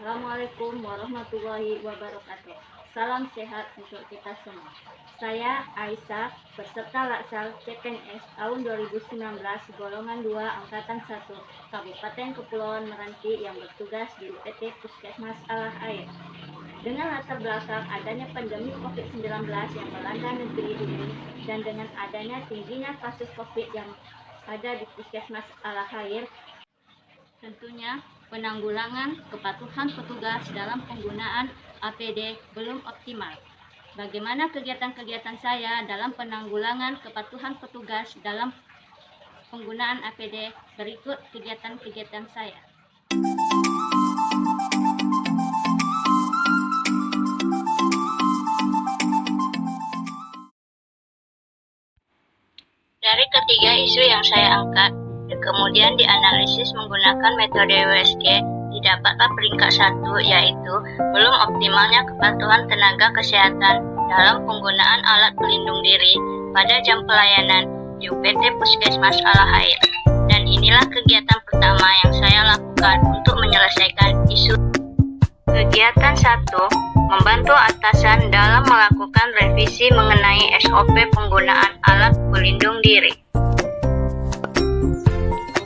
Assalamualaikum warahmatullahi wabarakatuh. Salam sehat untuk kita semua. Saya Aisyah, peserta Laksal CPNS tahun 2019 golongan 2 angkatan 1 Kabupaten Kepulauan Meranti yang bertugas di PT Puskesmas Alah Air. Dengan latar belakang adanya pandemi COVID-19 yang melanda negeri ini dan dengan adanya tingginya kasus COVID yang ada di Puskesmas Alah Air, tentunya penanggulangan kepatuhan petugas dalam penggunaan APD belum optimal. Bagaimana kegiatan-kegiatan saya dalam penanggulangan kepatuhan petugas dalam penggunaan APD? Berikut kegiatan-kegiatan saya. Dari ketiga isu yang saya angkat, kemudian dianalisis menggunakan metode USG, didapatlah peringkat 1, yaitu belum optimalnya kepatuhan tenaga kesehatan dalam penggunaan alat pelindung diri pada jam pelayanan di UPT Puskesmas Alah Air. Dan inilah kegiatan pertama yang saya lakukan untuk menyelesaikan isu. Kegiatan 1, membantu atasan dalam melakukan revisi mengenai SOP penggunaan alat pelindung diri.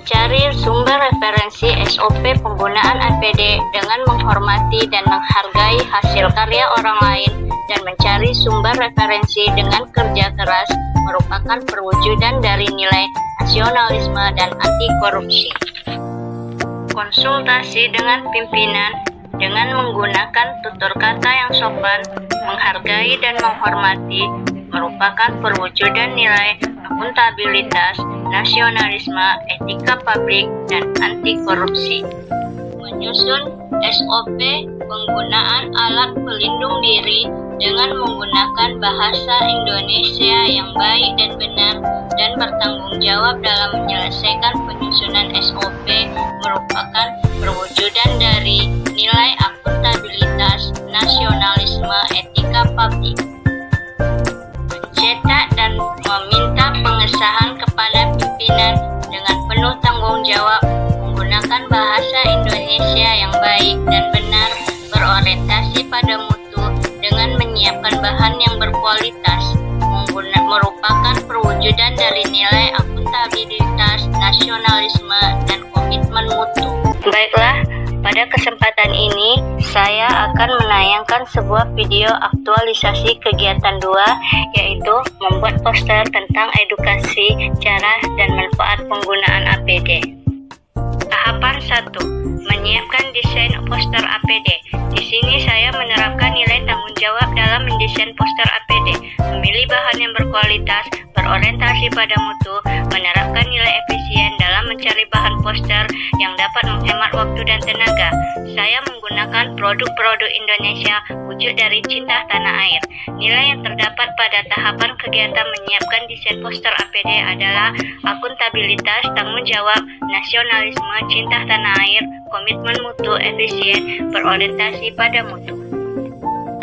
Cari sumber referensi SOP penggunaan APD dengan menghormati dan menghargai hasil karya orang lain dan mencari sumber referensi dengan kerja keras merupakan perwujudan dari nilai nasionalisme dan anti korupsi. Konsultasi dengan pimpinan dengan menggunakan tutur kata yang sopan, menghargai dan menghormati merupakan perwujudan nilai akuntabilitas, nasionalisme, etika publik, dan anti korupsi. Menyusun SOP penggunaan alat pelindung diri dengan menggunakan bahasa Indonesia yang baik dan benar dan bertanggung jawab dalam menyelesaikan penyusunan SOP merupakan perwujudan dari nilai akuntabilitas, nasionalisme, etika publik. Mencetak dan meminta pengesahan kepada pimpinan dengan penuh tanggung jawab menggunakan bahasa Indonesia yang baik dan benar, berorientasi pada mutu dengan menyiapkan bahan yang berkualitas merupakan perwujudan dari nilai akuntabilitas, nasionalisme, dan komitmen mutu. Baiklah, pada kesempatan ini saya akan menayangkan sebuah video aktualisasi kegiatan 2, yaitu membuat poster tentang edukasi cara dan manfaat penggunaan APD. Tahapan 1, menyiapkan desain poster APD. Di sini saya menerapkan nilai tanggung jawab dalam mendesain poster APD, memilih bahan yang berkualitas, berorientasi pada mutu, menerapkan nilai efisien dalam mencari bahan poster yang dapat menghemat waktu dan tenaga. Saya menggunakan produk-produk Indonesia wujud dari cinta tanah air. Nilai yang terdapat pada tahapan kegiatan menyiapkan desain poster APD adalah akuntabilitas, tanggung jawab, nasionalisme, cinta tanah air, komitmen mutu, efisien, berorientasi pada mutu.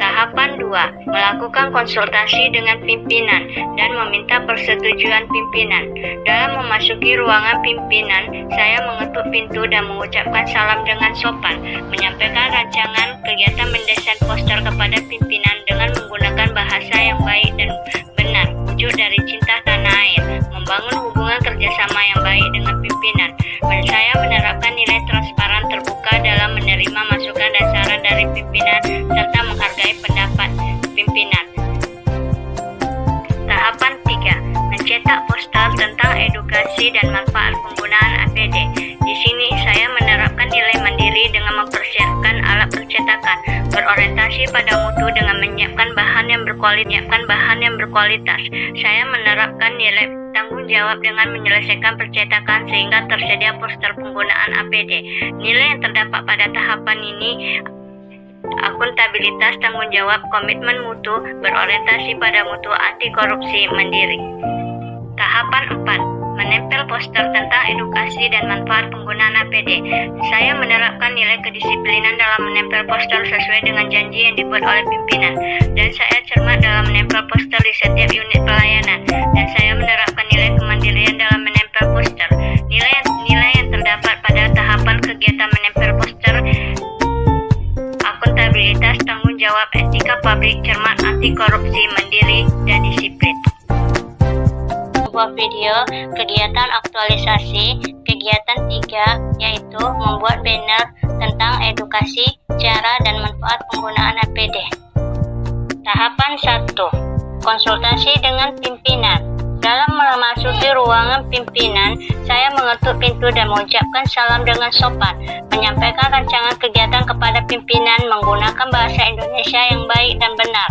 Tahapan 2, melakukan konsultasi dengan pimpinan dan meminta persetujuan pimpinan. Dalam memasuki ruangan pimpinan, saya mengetuk pintu dan mengucapkan salam dengan sopan, menyampaikan rancangan kegiatan mendesain poster kepada pimpinan dengan menggunakan bahasa yang baik dan benar, wujud dari cinta tanah air, membangun hubungan kerjasama yang baik dengan pimpinan, dan saya menerapkan nilai transparan terbuka dalam menerima masukan dan saran dari pimpinan serta menghargai pendapat pimpinan. Tahapan 3, mencetak poster tentang edukasi dan manfaat penggunaan APD. Di sini saya menerapkan nilai mandiri dengan mempersiapkan alat percetakan, berorientasi pada mutu dengan menyiapkan bahan yang berkualitas. Saya menerapkan nilai tanggung jawab dengan menyelesaikan percetakan sehingga tersedia poster penggunaan APD. Nilai yang terdapat pada tahapan ini akuntabilitas, tanggung jawab, komitmen mutu, berorientasi pada mutu, anti korupsi, mandiri. Tahapan 4, menempel poster tentang edukasi dan manfaat penggunaan APD. Saya menerapkan nilai kedisiplinan dalam menempel poster sesuai dengan janji yang dibuat oleh pimpinan, dan saya cermat dalam menempel poster di setiap unit pelayanan, dan saya menerapkan nilai kemandirian dalam menempel poster. Nilai yang terdapat pada tahapan kegiatan menempel poster jawab, etika publik, cermat, anti korupsi, mandiri, dan disiplin. Sebuah video kegiatan aktualisasi kegiatan 3 yaitu membuat banner tentang edukasi cara dan manfaat penggunaan APD. Tahapan 1. Konsultasi dengan pimpinan. Dalam memasuki ruangan pimpinan, saya mengetuk pintu dan mengucapkan salam dengan sopan, menyampaikan rancangan kegiatan kepada pimpinan menggunakan bahasa Indonesia yang baik dan benar,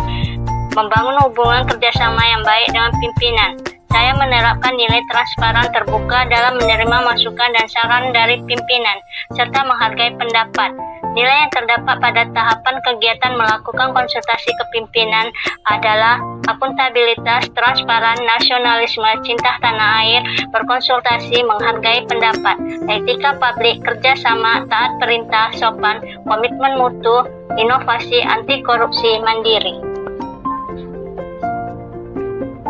membangun hubungan kerjasama yang baik dengan pimpinan. Saya menerapkan nilai transparan terbuka dalam menerima masukan dan saran dari pimpinan, serta menghargai pendapat. Nilai yang terdapat pada tahapan kegiatan melakukan konsultasi ke pimpinan adalah akuntabilitas, transparan, nasionalisme, cinta tanah air, berkonsultasi, menghargai pendapat, etika publik, kerjasama, taat perintah, sopan, komitmen mutu, inovasi, anti korupsi, mandiri.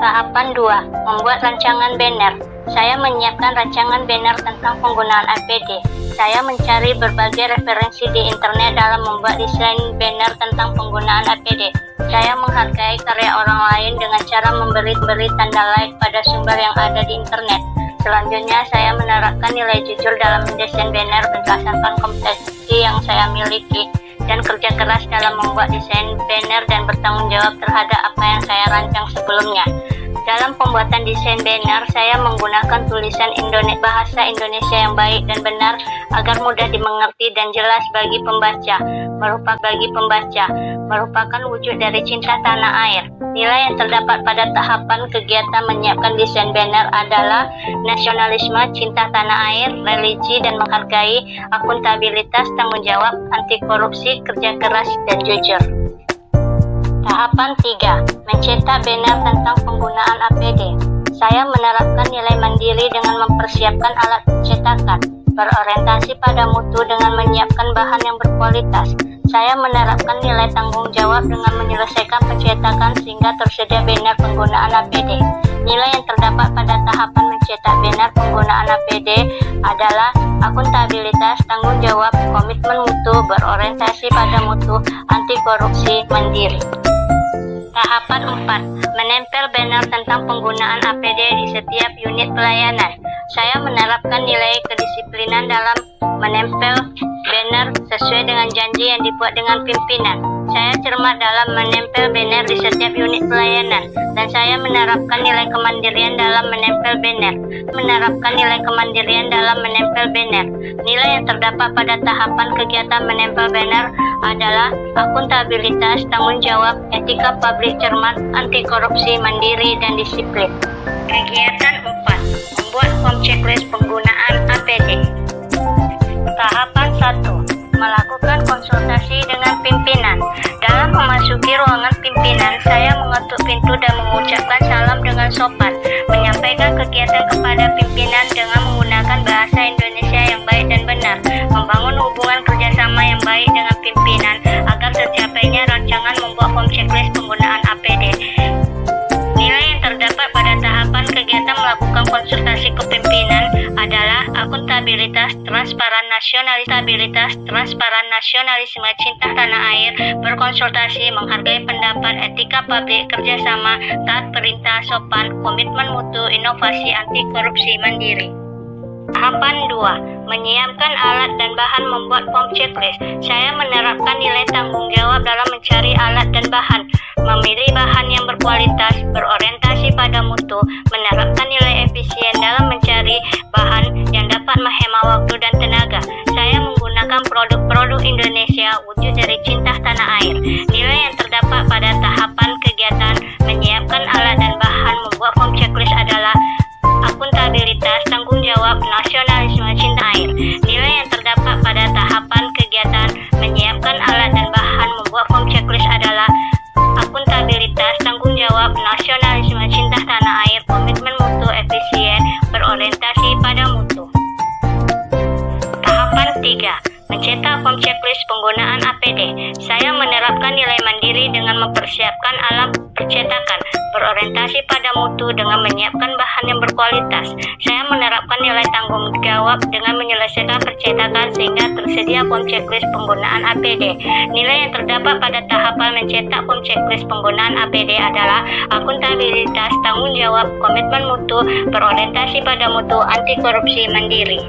Tahapan 2. Membuat rancangan banner. Saya menyiapkan rancangan banner tentang penggunaan APD. Saya mencari berbagai referensi di internet dalam membuat desain banner tentang penggunaan APD. Saya menghargai karya orang lain dengan cara memberi tanda like pada sumber yang ada di internet. Selanjutnya, saya menerapkan nilai jujur dalam mendesain banner berdasarkan kompetensi yang saya miliki dan kerja keras dalam membuat desain banner dan bertanggung jawab terhadap apa yang saya rancang sebelumnya. Dalam pembuatan desain banner, saya menggunakan tulisan bahasa Indonesia yang baik dan benar agar mudah dimengerti dan jelas bagi pembaca. Merupakan wujud dari cinta tanah air. Nilai yang terdapat pada tahapan kegiatan menyiapkan desain banner adalah nasionalisme, cinta tanah air, religi dan menghargai, akuntabilitas, tanggung jawab, anti korupsi, kerja keras dan jujur. Tahapan 3. Mencetak banner tentang penggunaan APD. Saya menerapkan nilai mandiri dengan mempersiapkan alat cetakan, berorientasi pada mutu dengan menyiapkan bahan yang berkualitas. Saya menerapkan nilai tanggung jawab dengan menyelesaikan pencetakan sehingga tersedia banner penggunaan APD. Nilai yang terdapat pada tahapan mencetak banner penggunaan APD adalah akuntabilitas, tanggung jawab, komitmen mutu, berorientasi pada mutu, anti korupsi, mandiri. Tahapan 4. Menempel banner tentang penggunaan APD di setiap unit pelayanan. Saya menerapkan nilai kedisiplinan dalam menempel banner sesuai dengan janji yang dibuat dengan pimpinan. Saya cermat dalam menempel banner di setiap unit pelayanan, dan saya menerapkan nilai kemandirian dalam menempel banner. Nilai yang terdapat pada tahapan kegiatan menempel banner adalah akuntabilitas, tanggung jawab, etika publik, cermat, anti korupsi, mandiri, dan disiplin. Kegiatan 4. Membuat form checklist penggunaan APD. Tahapan 1. Melakukan konsultasi dengan pimpinan. Dalam memasuki ruangan pimpinan, saya mengetuk pintu dan mengucapkan salam dengan sopan, menyampaikan kegiatan kepada pimpinan dengan menggunakan bahasa Indonesia yang baik dan benar, membangun hubungan kerjasama yang baik dengan pimpinan agar tercapainya rancangan membuat form checklist penggunaan APD. Nilai yang terdapat pada tahapan kegiatan melakukan konsultasi ke pimpinan adalah akuntabilitas, transparan, nasionalisme, cinta tanah air, berkonsultasi, menghargai pendapat, etika publik, kerjasama, taat perintah, sopan, komitmen mutu, inovasi, anti korupsi, mandiri. Tahapan 2. Menyiapkan alat dan bahan membuat form checklist. Saya menerapkan nilai tanggung jawab dalam mencari alat dan bahan, memilih bahan yang berkualitas, berorientasi pada mutu, menerapkan nilai efisien dalam mencari bahan yang dapat menghemat waktu dan tenaga. Saya menggunakan produk-produk Indonesia, wujud dari cinta tanah air. Nilai yang terdapat pada tahapan kegiatan menyiapkan alat dan bahan membuat form checklist adalah akuntabilitas, tanggung jawab, nasionalisme, cinta air. Nilai yang terdapat pada tahapan kegiatan menyiapkan alat dan bahan membuat form checklist adalah akuntabilitas, tanggung jawab, nasionalisme, cinta tanah air, komitmen mutu, efisien, berorientasi pada mutu. Tahapan 3. Mencetak form checklist penggunaan penggunaan APD. Saya menerapkan nilai mandiri dengan mempersiapkan alat percetakan, berorientasi pada mutu dengan menyiapkan bahan yang berkualitas. Saya menerapkan nilai tanggung jawab dengan menyelesaikan percetakan sehingga tersedia form checklist penggunaan APD. Nilai yang terdapat pada tahapan mencetak form checklist penggunaan APD adalah akuntabilitas, tanggung jawab, komitmen mutu, berorientasi pada mutu, anti korupsi, mandiri.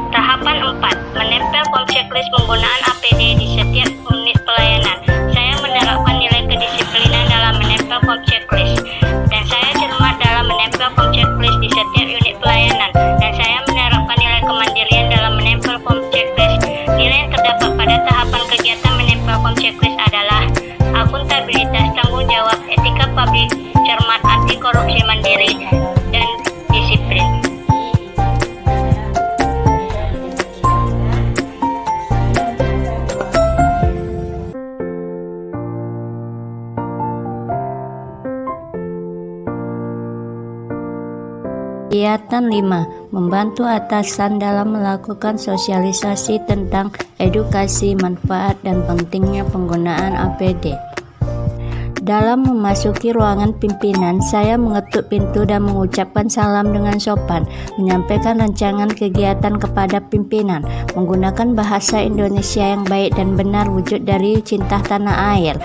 Tahapan 4. Menempel form checklist penggunaan APD di setiap unit pelayanan. Saya menerapkan nilai kedisiplinan dalam menempel form checklist, dan saya cermat dalam menempel form checklist di setiap unit pelayanan, dan saya menerapkan nilai kemandirian dalam menempel form checklist. Nilai yang terdapat pada tahapan kegiatan menempel form checklist adalah akuntabilitas, tanggung jawab, etika publik, cermat, anti korupsi, mandiri, dan disiplin. Kegiatan 5. Membantu atasan dalam melakukan sosialisasi tentang edukasi, manfaat, dan pentingnya penggunaan APD. Dalam memasuki ruangan pimpinan, saya mengetuk pintu dan mengucapkan salam dengan sopan, menyampaikan rancangan kegiatan kepada pimpinan, menggunakan bahasa Indonesia yang baik dan benar wujud dari cinta tanah air.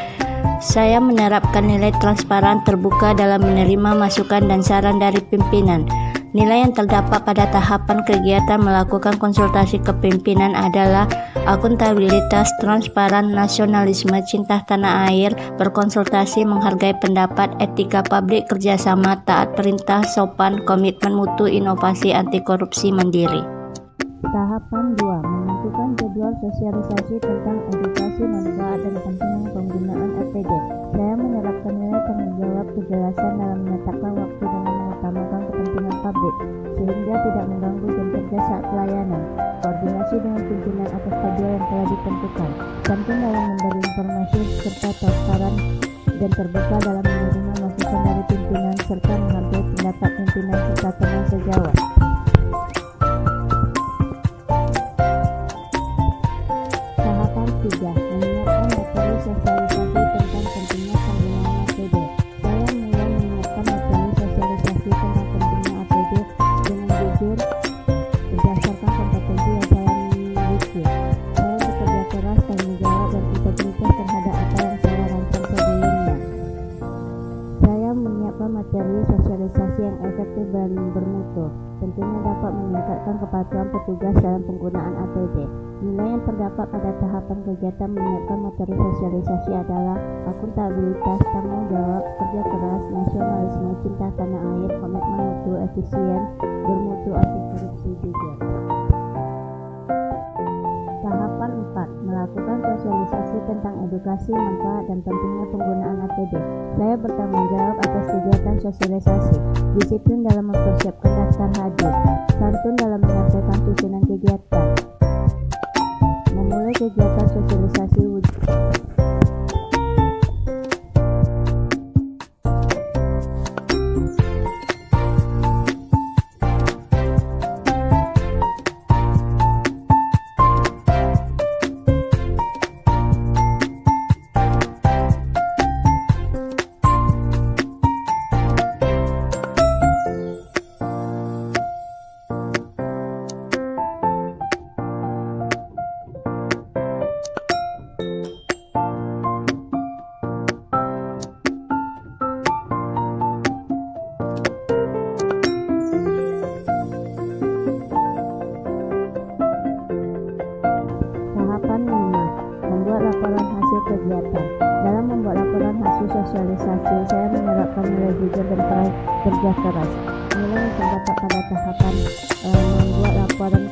Saya menerapkan nilai transparan, terbuka dalam menerima masukan dan saran dari pimpinan. Nilai yang terdapat pada tahapan kegiatan melakukan konsultasi kepimpinan adalah akuntabilitas, transparan, nasionalisme, cinta tanah air, berkonsultasi, menghargai pendapat, etika publik, kerjasama, taat perintah, sopan, komitmen mutu, inovasi, anti korupsi, mandiri. Tahapan 2. Menentukan jadwal sosialisasi tentang edukasi, manfaat, dan pentingnya penggunaan APD. Saya menerapkan nilai tanggung jawab, kejelasan dalam menetapkan waktu dengan mengutamakan kepentingan publik, sehingga tidak mengganggu jam kerja saat pelayanan. Koordinasi dengan pimpinan atas jadwal yang telah ditentukan. Santun dalam memberi informasi serta transparan dan terbuka dalam menerima masukan dari pimpinan serta menghargai pendapat pimpinan serta tenang sejawat. Tahapan 3. Menyiapkan materi sosialisasi tentang pentingnya penggunaan APD. Saya mulai menyiapkan materi sosialisasi tentang pentingnya APD dengan jujur berdasarkan kompetensi yang saya miliki. Saya bekerja keras, tanggung jawab, dan integritas terhadap apa yang saya rancang sebelumnya. Saya menyiapkan materi sosialisasi yang efektif dan bermutu, tentunya dapat meningkatkan kepatuhan petugas dalam penggunaan APD. Nilai yang terdapat pada tahapan kegiatan menyiapkan materi sosialisasi adalah akuntabilitas, tanggung jawab, kerja keras, nasionalisme, cinta tanah air, komitmen mutu, efisien, bermutu, anti korupsi, jujur. Tahapan 4. Melakukan sosialisasi tentang edukasi, manfaat, dan pentingnya penggunaan APD. Saya bertanggung jawab atas kegiatan sosialisasi, disiplin dalam mempersiapkan daftar hadir, santun dalam menyampaikan susunan kegiatan, memulai kegiatan sosialisasi wujud. Laporan hasil kegiatan. Dalam membuat laporan hasil sosialisasi, saya menerapkan nilai jujur dan kerja keras. Nilai yang terdapat pada tahapan membuat laporan